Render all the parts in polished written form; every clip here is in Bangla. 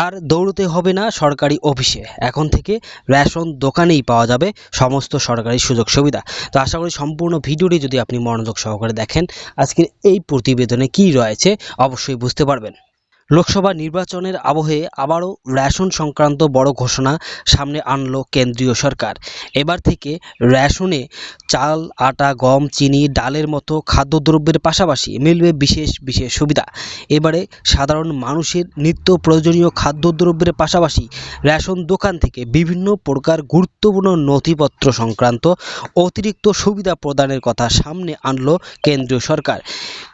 আর দৌড়তে হবে না সরকারি অফিসে, এখন থেকে রেশন দোকানেই পাওয়া যাবে সমস্ত সরকারি সুযোগ সুবিধা। তো আশা করি সম্পূর্ণ ভিডিওটি যদি আপনি মনোযোগ সহকারে দেখেন, আজকের এই প্রতিবেদনে কি রয়েছে অবশ্যই বুঝতে পারবেন। লোকসভা নির্বাচনের আবহে আবারও রেশন সংক্রান্ত বড় ঘোষণা সামনে আনলো কেন্দ্রীয় সরকার। এবার থেকে রেশনে চাল, আটা, গম, চিনি, ডালের মতো খাদ্যদ্রব্যের পাশাপাশি মিলবে বিশেষ বিশেষ সুবিধা। এবারে সাধারণ মানুষের নিত্য প্রয়োজনীয় খাদ্যদ্রব্যের পাশাপাশি রেশন দোকান থেকে বিভিন্ন প্রকার গুরুত্বপূর্ণ নথিপত্র সংক্রান্ত অতিরিক্ত সুবিধা প্রদানের কথা সামনে আনলো কেন্দ্রীয় সরকার।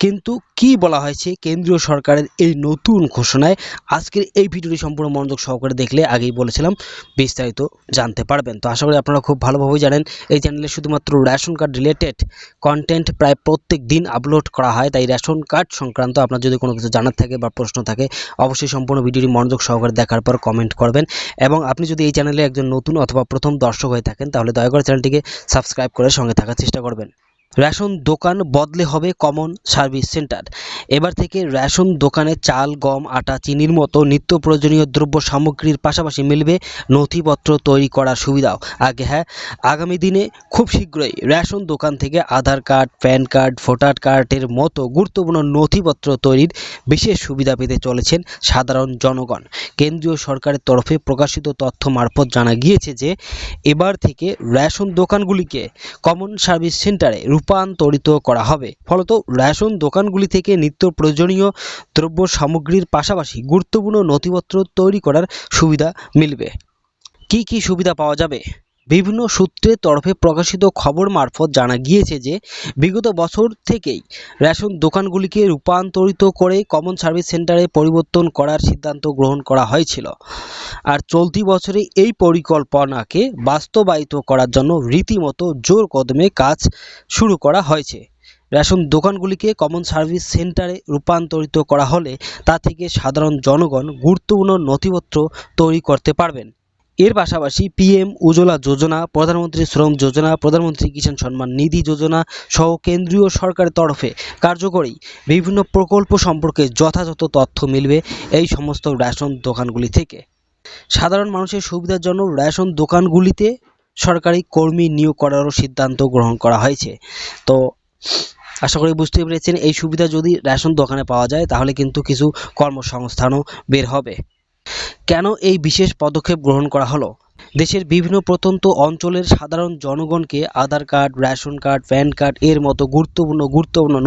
কিন্তু কি বলা হয়েছে কেন্দ্রীয় সরকারের এই নতুন ঘোষণায়, আজকের এই ভিডিওটি সম্পূর্ণ মনোযোগ সহকারে দেখলে আগেই বলেছিলাম বিস্তারিত জানতে পারবেন। তো আশা করি আপনারা খুব ভালোভাবে জানেন এই চ্যানেলে শুধুমাত্র রেশন কার্ড রিলেটেড কন্টেন্ট প্রায় প্রত্যেক দিন আপলোড করা হয়। তাই রেশন কার্ড সংক্রান্ত আপনার যদি কোনো কিছু জানার থাকে বা প্রশ্ন থাকে, অবশ্যই সম্পূর্ণ ভিডিওটি মনোযোগ সহকারে দেখার পর কমেন্ট করবেন। এবং আপনি যদি এই চ্যানেলে একজন নতুন অথবা প্রথম দর্শক হয়ে থাকেন, তাহলে দয়া করে চ্যানেলটিকে সাবস্ক্রাইব করে সঙ্গে থাকার চেষ্টা করবেন। রেশন দোকান বদলে হবে কমন সার্ভিস সেন্টার। এবার থেকে রেশন দোকানে চাল, গম, আটা, চিনির মতো নিত্য প্রয়োজনীয় দ্রব্য সামগ্রীর পাশাপাশি মিলবে নথিপত্র তৈরি করার সুবিধাও। আগামী দিনে খুব শীঘ্রই রেশন দোকান থেকে আধার কার্ড, প্যান কার্ড, ভোটার কার্ডের মতো গুরুত্বপূর্ণ নথিপত্র তৈরির বিশেষ সুবিধা পেতে চলেছেন সাধারণ জনগণ। কেন্দ্রীয় সরকারের তরফে প্রকাশিত তথ্য মারফত জানা গিয়েছে যে এবার থেকে রেশন দোকানগুলিকে কমন সার্ভিস সেন্টারে রূপান্তরিত করা হবে। ফলত রেশন দোকানগুলি থেকে নিত্য প্রয়োজনীয় দ্রব্য সামগ্রীর পাশাপাশি গুরুত্বপূর্ণ নথিপত্র তৈরি করার সুবিধা মিলবে। কি কি সুবিধা পাওয়া যাবে? বিভিন্ন সূত্রের তরফে প্রকাশিত খবর মারফত জানা গিয়েছে যে বিগত বছর থেকেই রেশন দোকানগুলিকে রূপান্তরিত করে কমন সার্ভিস সেন্টারে পরিবর্তন করার সিদ্ধান্ত গ্রহণ করা হয়েছিল। আর চলতি বছরে এই পরিকল্পনাকে বাস্তবায়িত করার জন্য রীতিমতো জোর কদমে কাজ শুরু করা হয়েছে। রেশন দোকানগুলিকে কমন সার্ভিস সেন্টারে রূপান্তরিত করা হলে তা থেকে সাধারণ জনগণ গুরুত্বপূর্ণ নথিপত্র তৈরি করতে পারবেন। এর পাশাপাশি পিএম উজ্জ্বলা যোজনা, প্রধানমন্ত্রী শ্রম যোজনা, প্রধানমন্ত্রী কিষাণ সম্মান নিধি যোজনা সহ কেন্দ্রীয় সরকারের তরফে কার্যকরী বিভিন্ন প্রকল্প সম্পর্কে যথাযথ তথ্য মিলবে এই সমস্ত রেশন দোকানগুলি থেকে। সাধারণ মানুষের সুবিধার জন্য রেশন দোকানগুলিতে সরকারি কর্মী নিয়োগ করারও সিদ্ধান্ত গ্রহণ করা হয়েছে। তো আশা করি বুঝতে পেরেছেন, এই সুবিধা যদি রেশন দোকানে পাওয়া যায় তাহলে কিন্তু কিছু কর্মসংস্থানও বের হবে। কেন এই বিশেষ পদক্ষেপ গ্রহণ করা হলো? দেশের বিভিন্ন প্রত্যন্ত অঞ্চলের সাধারণ জনগণকে Aadhaar card, ration card, PAN card এর মতো গুরুত্বপূর্ণ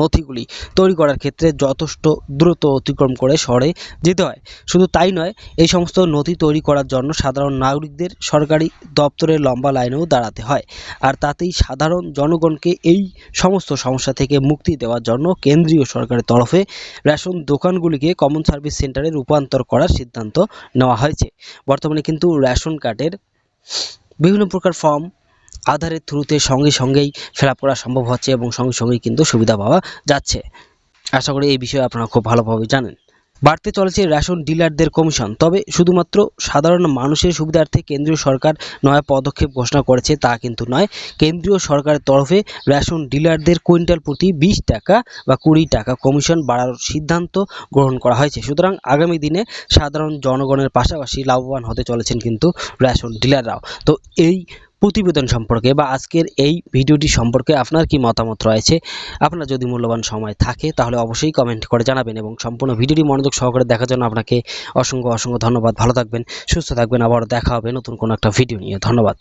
নথিগুলি তৈরি করার ক্ষেত্রে যথেষ্ট দ্রুত অতিক্রম করে শহরে যেতে হয়। শুধু তাই নয়, এই সমস্ত নথি তৈরি করার জন্য সাধারণ নাগরিকদের সরকারি দপ্তরের লম্বা লাইনেও দাঁড়াতে হয়। আর তাতেই সাধারণ জনগণকে এই সমস্ত সমস্যা থেকে মুক্তি দেওয়ার জন্য কেন্দ্রীয় সরকারের তরফে রেশন দোকানগুলিকে কমন সার্ভিস সেন্টারে রূপান্তর করার সিদ্ধান্ত নেওয়া হয়েছে। বর্তমানে কিন্তু রেশন কার্ডের বিভিন্ন প্রকার ফর্ম আধারের থ্রুতে সঙ্গেই ফিল আপ করা সম্ভব হচ্ছে এবং সঙ্গেই কিন্তু সুবিধা পাওয়া যাচ্ছে। আশা করি এই বিষয়ে আপনারা খুব ভালোভাবে জানেন। বাড়তে চলেছে রেশন ডিলারদের কমিশন। তবে শুধুমাত্র সাধারণ মানুষের সুবিধার্থে কেন্দ্রীয় সরকার নয়া পদক্ষেপ ঘোষণা করেছে তা কিন্তু নয়। কেন্দ্রীয় সরকারের তরফে রেশন ডিলারদের কুইন্টাল প্রতি 20 টাকা বা 20 টাকা কমিশন বাড়ানোর সিদ্ধান্ত গ্রহণ করা হয়েছে। সুতরাং আগামী দিনে সাধারণ জনগণের পাশাপাশি লাভবান হতে চলেছেন কিন্তু রেশন ডিলাররাও। তো এই প্রতিবেদন সম্পর্কে বা আজকের এই ভিডিওটি সম্পর্কে আপনার কি মতামত রয়েছে? আপনার যদি মূল্যবান সময় থাকে তাহলে অবশ্যই কমেন্ট করে জানাবেন এবং সম্পূর্ণ ভিডিওটি মনোযোগ সহকারে দেখার জন্য আপনাকে অসংখ্য ধন্যবাদ। ভালো থাকবেন, সুস্থ থাকবেন। আবার দেখা হবে নতুন কোনো একটা ভিডিও নিয়ে। ধন্যবাদ।